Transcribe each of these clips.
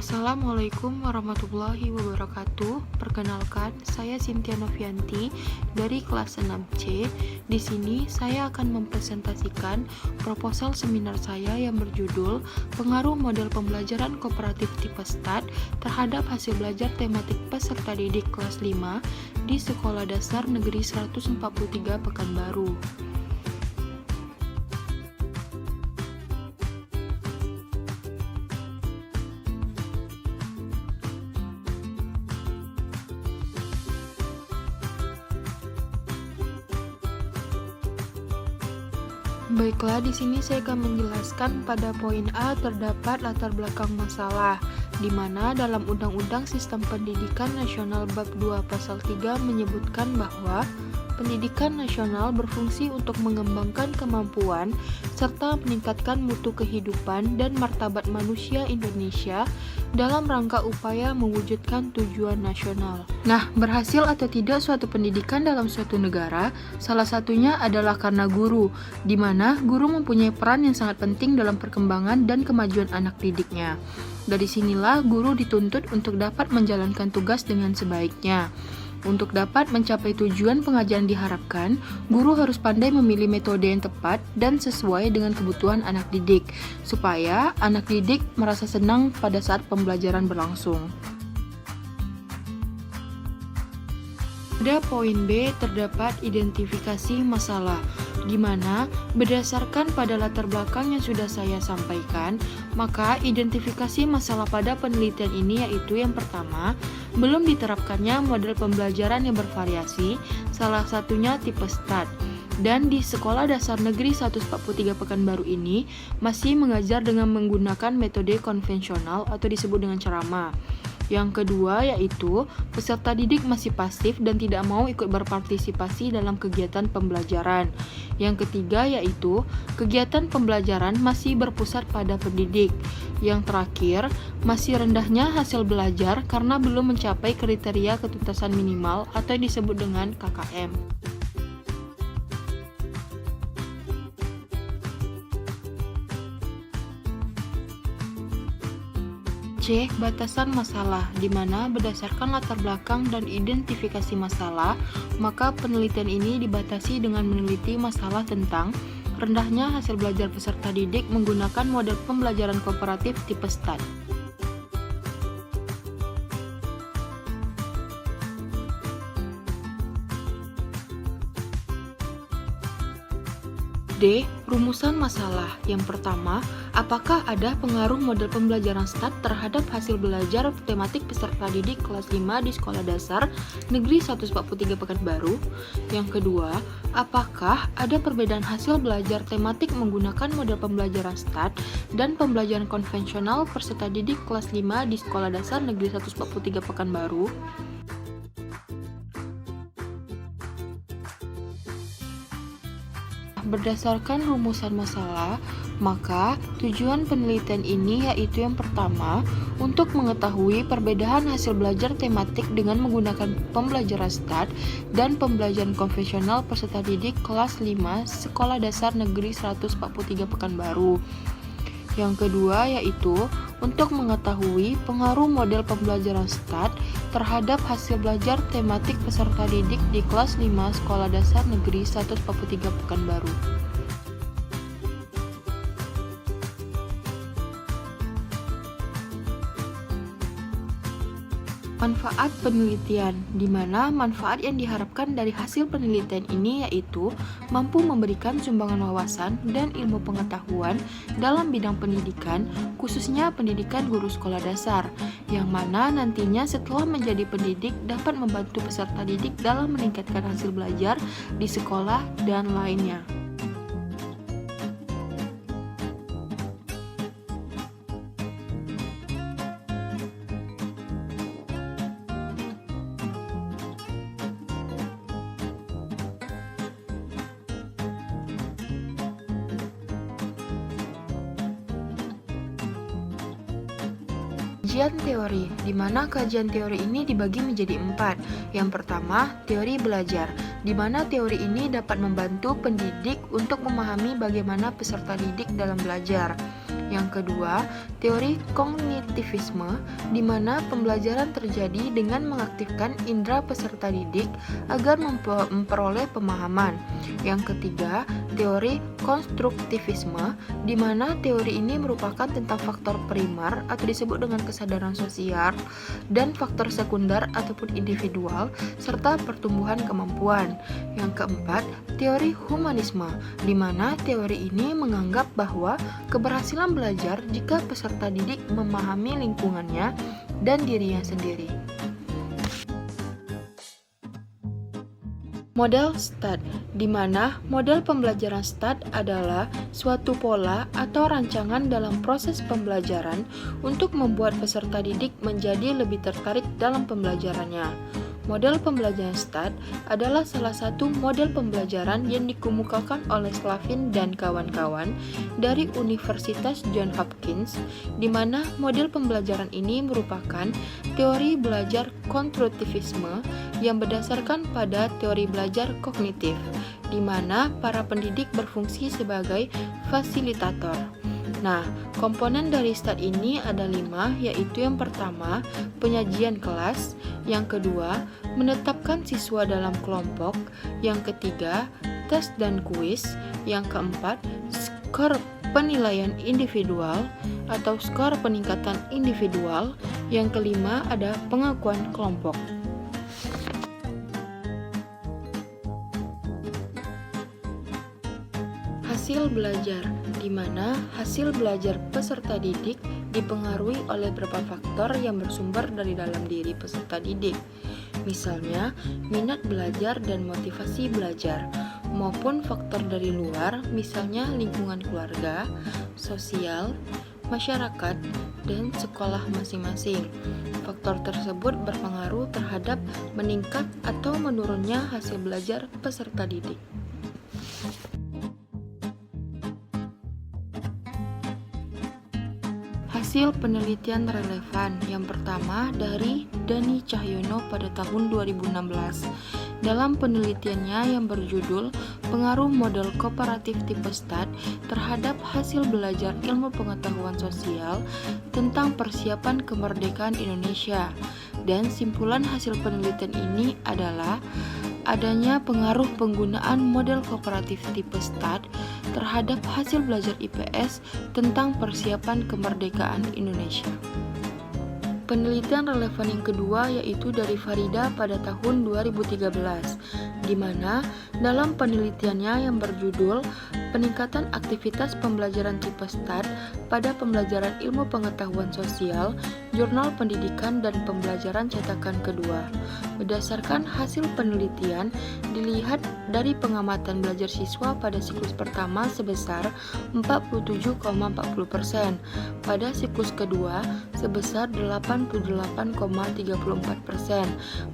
Assalamualaikum warahmatullahi wabarakatuh. Perkenalkan, saya Cynthia Novianti dari kelas 6C. Di sini saya akan mempresentasikan proposal seminar saya yang berjudul Pengaruh Model Pembelajaran Kooperatif Tipe STAT terhadap hasil belajar tematik peserta didik kelas 5 di Sekolah Dasar Negeri 143 Pekanbaru. Baiklah, di sini saya akan menjelaskan pada poin A terdapat latar belakang masalah, di mana dalam Undang-Undang Sistem Pendidikan Nasional Bab 2 Pasal 3 menyebutkan bahwa pendidikan nasional berfungsi untuk mengembangkan kemampuan serta meningkatkan mutu kehidupan dan martabat manusia Indonesia dalam rangka upaya mewujudkan tujuan nasional. Nah, berhasil atau tidak suatu pendidikan dalam suatu negara, salah satunya adalah karena guru, di mana guru mempunyai peran yang sangat penting dalam perkembangan dan kemajuan anak didiknya. Dari sinilah guru dituntut untuk dapat menjalankan tugas dengan sebaiknya. Untuk dapat mencapai tujuan pengajaran diharapkan, guru harus pandai memilih metode yang tepat dan sesuai dengan kebutuhan anak didik, supaya anak didik merasa senang pada saat pembelajaran berlangsung. Pada poin B terdapat identifikasi masalah, di mana berdasarkan pada latar belakang yang sudah saya sampaikan, maka identifikasi masalah pada penelitian ini yaitu yang pertama, belum diterapkannya model pembelajaran yang bervariasi, salah satunya tipe STAT. Dan di Sekolah Dasar Negeri 143 Pekanbaru ini masih mengajar dengan menggunakan metode konvensional atau disebut dengan ceramah. Yang kedua yaitu peserta didik masih pasif dan tidak mau ikut berpartisipasi dalam kegiatan pembelajaran. Yang ketiga yaitu kegiatan pembelajaran masih berpusat pada pendidik. Yang terakhir, masih rendahnya hasil belajar karena belum mencapai kriteria ketuntasan minimal atau yang disebut dengan KKM. C. Batasan masalah, di mana berdasarkan latar belakang dan identifikasi masalah, maka penelitian ini dibatasi dengan meneliti masalah tentang rendahnya hasil belajar peserta didik menggunakan model pembelajaran kooperatif tipe STAT. D. Rumusan masalah. Yang pertama, apakah ada pengaruh model pembelajaran STAT terhadap hasil belajar tematik peserta didik kelas 5 di Sekolah Dasar Negeri 143 Pekanbaru? Yang kedua, apakah ada perbedaan hasil belajar tematik menggunakan model pembelajaran STAT dan pembelajaran konvensional peserta didik kelas 5 di Sekolah Dasar Negeri 143 Pekanbaru? Berdasarkan rumusan masalah, maka tujuan penelitian ini yaitu yang pertama, untuk mengetahui perbedaan hasil belajar tematik dengan menggunakan pembelajaran STAT dan pembelajaran konvensional peserta didik kelas 5 Sekolah Dasar Negeri 143 Pekanbaru. Yang kedua yaitu untuk mengetahui pengaruh model pembelajaran STAT terhadap hasil belajar tematik peserta didik di kelas 5 Sekolah Dasar Negeri 143 Pekanbaru. Manfaat penelitian, di mana manfaat yang diharapkan dari hasil penelitian ini yaitu mampu memberikan sumbangan wawasan dan ilmu pengetahuan dalam bidang pendidikan, khususnya pendidikan guru sekolah dasar, yang mana nantinya setelah menjadi pendidik dapat membantu peserta didik dalam meningkatkan hasil belajar di sekolah dan lainnya. Kajian teori, di mana kajian teori ini dibagi menjadi 4. Yang pertama, teori belajar, di mana teori ini dapat membantu pendidik untuk memahami bagaimana peserta didik dalam belajar. Yang kedua, teori kognitivisme, di mana pembelajaran terjadi dengan mengaktifkan indera peserta didik agar memperoleh pemahaman. Yang ketiga, teori konstruktivisme, di mana teori ini merupakan tentang faktor primer atau disebut dengan kesadaran sosial dan faktor sekunder ataupun individual serta pertumbuhan kemampuan. Yang keempat, teori humanisme, di mana teori ini menganggap bahwa keberhasilan belajar jika peserta didik memahami lingkungannya dan dirinya sendiri. Model START, di mana model pembelajaran START adalah suatu pola atau rancangan dalam proses pembelajaran untuk membuat peserta didik menjadi lebih tertarik dalam pembelajarannya. Model pembelajaran START adalah salah satu model pembelajaran yang dikemukakan oleh Slavin dan kawan-kawan dari Universitas Johns Hopkins, di mana model pembelajaran ini merupakan teori belajar konstruktivisme yang berdasarkan pada teori belajar kognitif, di mana para pendidik berfungsi sebagai fasilitator. Nah, komponen dari START ini ada 5, yaitu yang pertama, penyajian kelas, yang kedua, menetapkan siswa dalam kelompok, yang ketiga, tes dan kuis, yang keempat, skor penilaian individual atau skor peningkatan individual, yang kelima ada pengakuan kelompok. Hasil belajar, di mana hasil belajar peserta didik dipengaruhi oleh beberapa faktor yang bersumber dari dalam diri peserta didik. Misalnya, minat belajar dan motivasi belajar, maupun faktor dari luar, misalnya lingkungan keluarga, sosial, masyarakat, dan sekolah masing-masing. Faktor tersebut berpengaruh terhadap meningkat atau menurunnya hasil belajar peserta didik. Hasil penelitian relevan yang pertama dari Dani Cahyono pada tahun 2016. Dalam penelitiannya yang berjudul Pengaruh Model Kooperatif Tipe START terhadap hasil belajar ilmu pengetahuan sosial tentang persiapan kemerdekaan Indonesia. Dan simpulan hasil penelitian ini adalah adanya pengaruh penggunaan model kooperatif tipe START terhadap hasil belajar IPS tentang persiapan kemerdekaan Indonesia. Penelitian relevan yang kedua yaitu dari Farida pada tahun 2013, di mana dalam penelitiannya yang berjudul Peningkatan Aktivitas Pembelajaran Tipe START pada Pembelajaran Ilmu Pengetahuan Sosial, Jurnal Pendidikan dan Pembelajaran cetakan kedua. Berdasarkan hasil penelitian, dilihat dari pengamatan belajar siswa pada siklus pertama sebesar 47,40%, pada siklus kedua sebesar 88,34%,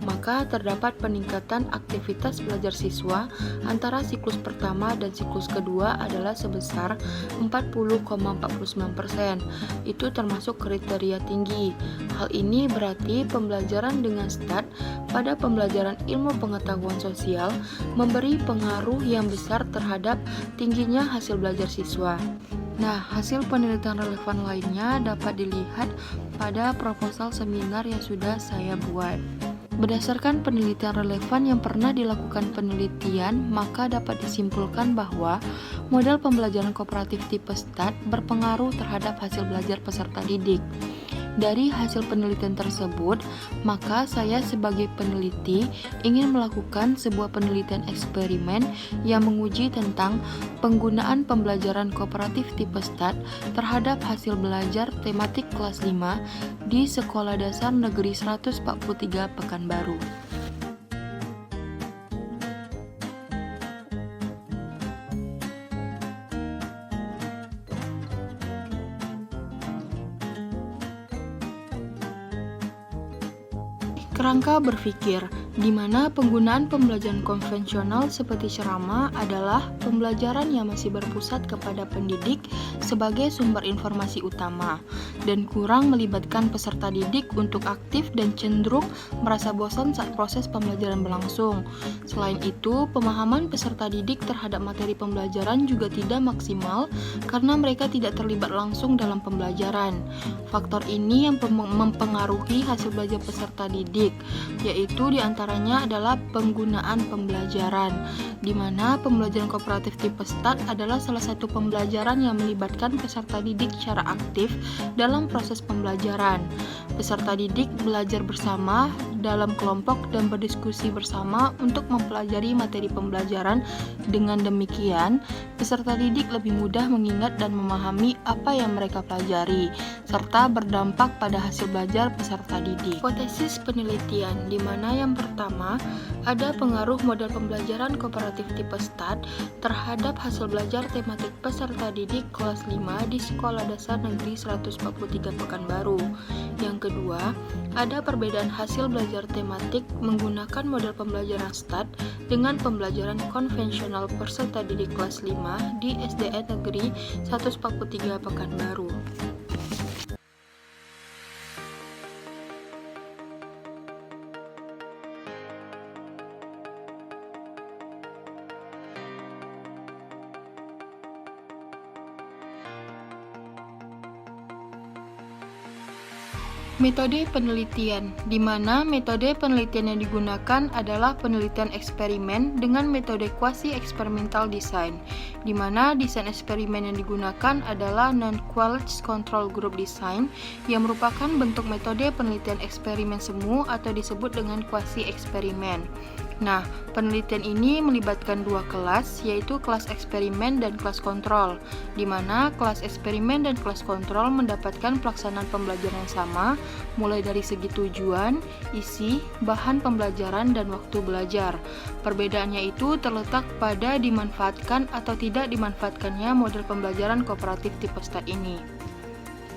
maka terdapat peningkatan aktivitas belajar siswa antara siklus pertama dan siklus kedua adalah sebesar 40,49%. Itu termasuk kriteria tinggi. Hal ini berarti pembelajaran dengan START pada pembelajaran ilmu pengetahuan sosial memberi pengaruh yang besar terhadap tingginya hasil belajar siswa. Nah, hasil penelitian relevan lainnya dapat dilihat pada proposal seminar yang sudah saya buat. Berdasarkan penelitian relevan yang pernah dilakukan penelitian, maka dapat disimpulkan bahwa model pembelajaran kooperatif tipe START berpengaruh terhadap hasil belajar peserta didik. Dari hasil penelitian tersebut, maka saya sebagai peneliti ingin melakukan sebuah penelitian eksperimen yang menguji tentang penggunaan pembelajaran kooperatif tipe START terhadap hasil belajar tematik kelas 5 di Sekolah Dasar Negeri 143 Pekanbaru. Kerangka berpikir, di mana penggunaan pembelajaran konvensional seperti ceramah adalah pembelajaran yang masih berpusat kepada pendidik sebagai sumber informasi utama, dan kurang melibatkan peserta didik untuk aktif dan cenderung merasa bosan saat proses pembelajaran berlangsung. Selain itu, pemahaman peserta didik terhadap materi pembelajaran juga tidak maksimal karena mereka tidak terlibat langsung dalam pembelajaran. Faktor ini yang mempengaruhi hasil belajar peserta didik, yaitu diantaranya adalah penggunaan pembelajaran, di mana pembelajaran kooperatif tipe START adalah salah satu pembelajaran yang melibatkan peserta didik secara aktif dalam proses pembelajaran. Peserta didik belajar bersama dalam kelompok dan berdiskusi bersama untuk mempelajari materi pembelajaran. Dengan demikian, peserta didik lebih mudah mengingat dan memahami apa yang mereka pelajari, serta berdampak pada hasil belajar peserta didik. Hipotesis penelitian, di mana yang pertama, ada pengaruh model pembelajaran kooperatif tipe START terhadap hasil belajar tematik peserta didik kelas 5 di Sekolah Dasar Negeri 143 Pekanbaru. Yang kedua, ada perbedaan hasil belajar tematik menggunakan model pembelajaran START dengan pembelajaran konvensional peserta didik kelas 5 di SDN Negeri 143 Pekanbaru. Metode penelitian, di mana metode penelitian yang digunakan adalah penelitian eksperimen dengan metode quasi eksperimental design, di mana desain eksperimen yang digunakan adalah non-quality control group design yang merupakan bentuk metode penelitian eksperimen semu atau disebut dengan quasi eksperimen. Nah, penelitian ini melibatkan dua kelas, yaitu kelas eksperimen dan kelas kontrol, di mana kelas eksperimen dan kelas kontrol mendapatkan pelaksanaan pembelajaran yang sama, mulai dari segi tujuan, isi, bahan pembelajaran, dan waktu belajar. Perbedaannya itu terletak pada dimanfaatkan atau tidak dimanfaatkannya model pembelajaran kooperatif tipe START ini.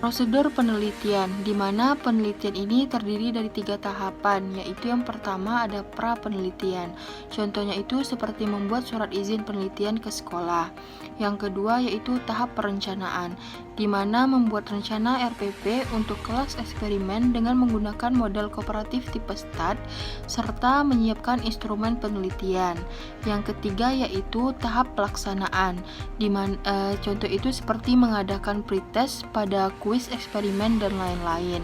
Prosedur penelitian, di mana penelitian ini terdiri dari 3 tahapan, yaitu yang pertama ada pra-penelitian. Contohnya itu seperti membuat surat izin penelitian ke sekolah. Yang kedua yaitu tahap perencanaan, di mana membuat rencana RPP untuk kelas eksperimen dengan menggunakan model kooperatif tipe START, serta menyiapkan instrumen penelitian. Yang ketiga yaitu tahap pelaksanaan, di mana contoh itu seperti mengadakan pretest pada kuis eksperimen dan lain-lain.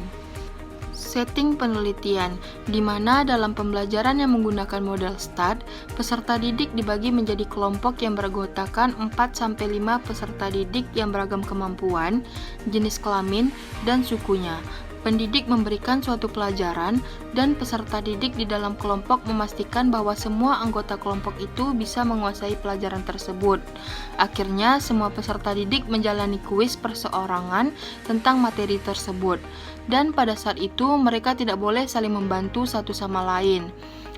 Setting penelitian, di mana dalam pembelajaran yang menggunakan model START, peserta didik dibagi menjadi kelompok yang beranggotakan 4-5 peserta didik yang beragam kemampuan, jenis kelamin, dan sukunya. Pendidik memberikan suatu pelajaran dan peserta didik di dalam kelompok memastikan bahwa semua anggota kelompok itu bisa menguasai pelajaran tersebut. Akhirnya, semua peserta didik menjalani kuis perseorangan tentang materi tersebut. Dan pada saat itu, mereka tidak boleh saling membantu satu sama lain.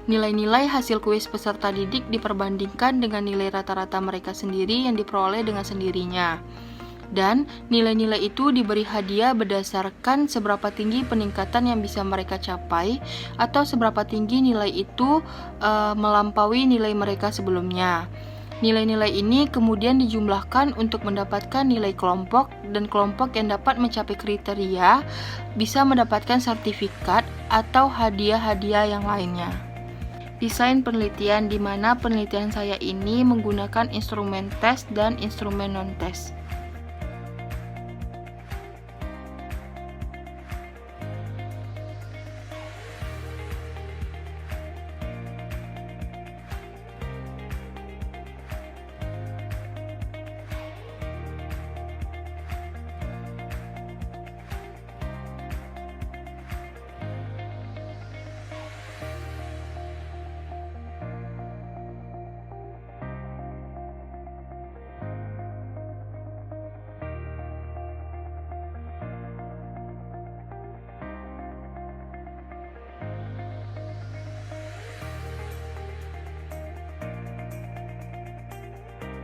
Nilai-nilai hasil kuis peserta didik diperbandingkan dengan nilai rata-rata mereka sendiri yang diperoleh dengan sendirinya. Dan nilai-nilai itu diberi hadiah berdasarkan seberapa tinggi peningkatan yang bisa mereka capai atau seberapa tinggi nilai itu melampaui nilai mereka sebelumnya. Nilai-nilai ini kemudian dijumlahkan untuk mendapatkan nilai kelompok, dan kelompok yang dapat mencapai kriteria bisa mendapatkan sertifikat atau hadiah-hadiah yang lainnya. Desain penelitian, di mana penelitian saya ini menggunakan instrumen tes dan instrumen non-tes.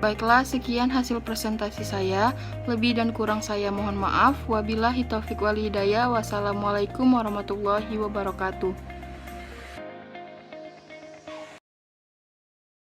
Baiklah, sekian hasil presentasi saya. Lebih dan kurang saya mohon maaf. Wabillahi taufiq wal hidayah. Wassalamualaikum warahmatullahi wabarakatuh.